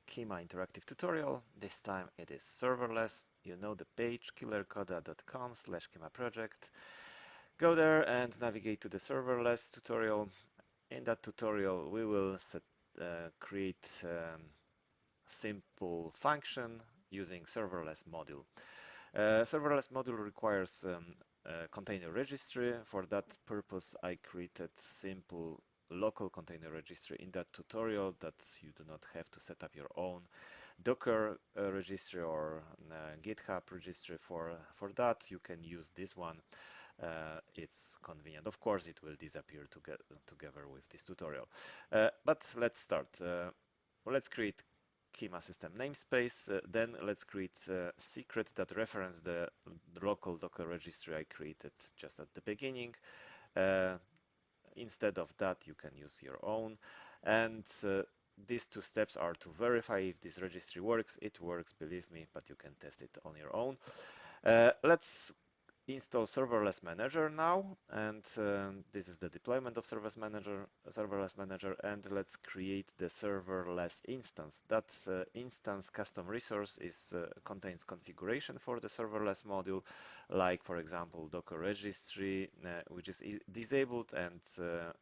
Kyma interactive tutorial. This time it is serverless. You know the page killercoda.com/Kyma project. Go there and navigate to the serverless tutorial. In that tutorial, we will create simple function using serverless module. Serverless module requires a container registry. For that purpose, I created simple local container registry in that tutorial that you do not have to set up your own Docker registry or GitHub registry for that. You can use this one. It's convenient. Of course, it will disappear together with this tutorial. But let's start. Let's create Kyma system namespace. Then let's create a secret that reference the local Docker registry I created just at the beginning. Instead of that, you can use your own. And these two steps are to verify if this registry works. It works, believe me, but you can test it on your own. Let's install Serverless Manager now, and this is the deployment of Serverless Manager, and let's create the serverless instance. That instance custom resource contains configuration for the serverless module, like for example Docker registry, which is disabled, and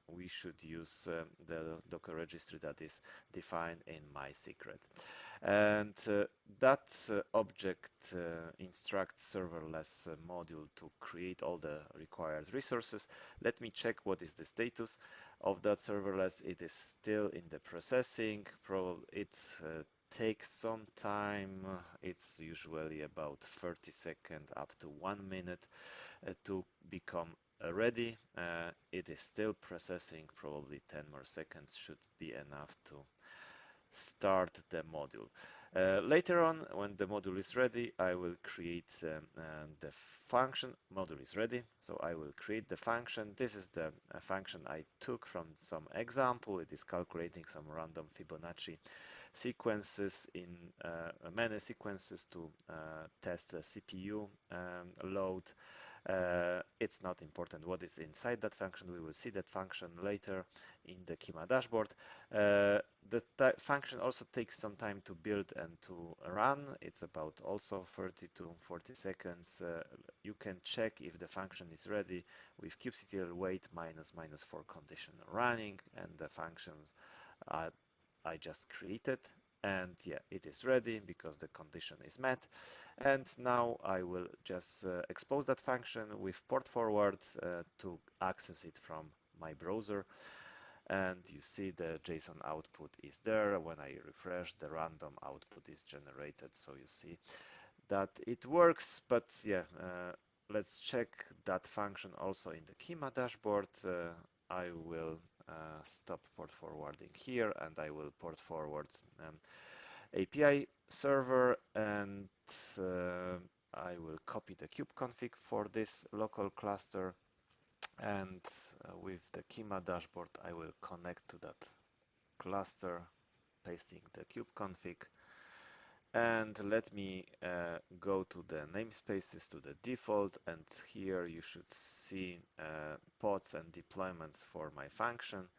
we should use the Docker registry that is defined in my secret. And that object instructs serverless module to create all the required resources. Let me check what is the status of that serverless. It is still in the processing. It takes some time. It's usually about 30 seconds up to 1 minute to become ready. It is still processing. Probably 10 more seconds should be enough to start the module. Later on, when the module is ready, I will create the function. Module is ready, so I will create the function. This is the function I took from some example. It is calculating some random Fibonacci sequences in many sequences to test the CPU load. It's not important what is inside that function. We will see that function later in the Kyma dashboard. The function also takes some time to build and to run. It's about also 30 to 40 seconds. You can check if the function is ready with kubectl wait -4 condition running, and the functions I just created. And yeah, it is ready because the condition is met. And now I will just expose that function with port forward to access it from my browser. And you see the JSON output is there. When I refresh, the random output is generated. So you see that it works. But yeah, let's check that function also in the Kyma dashboard. I will stop port forwarding here, and I will port forward API server, and I will copy the kubeconfig for this local cluster, and with the Kyma dashboard I will connect to that cluster, pasting the kubeconfig. And let me go to the namespaces, to the default, and here you should see pods and deployments for my function.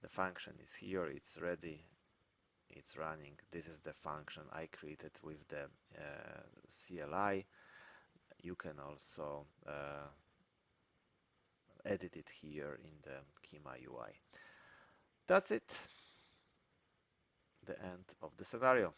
The function is here, it's ready, it's running. This is the function I created with the CLI. You can also edit it here in the Kyma UI. That's it. The end of the scenario.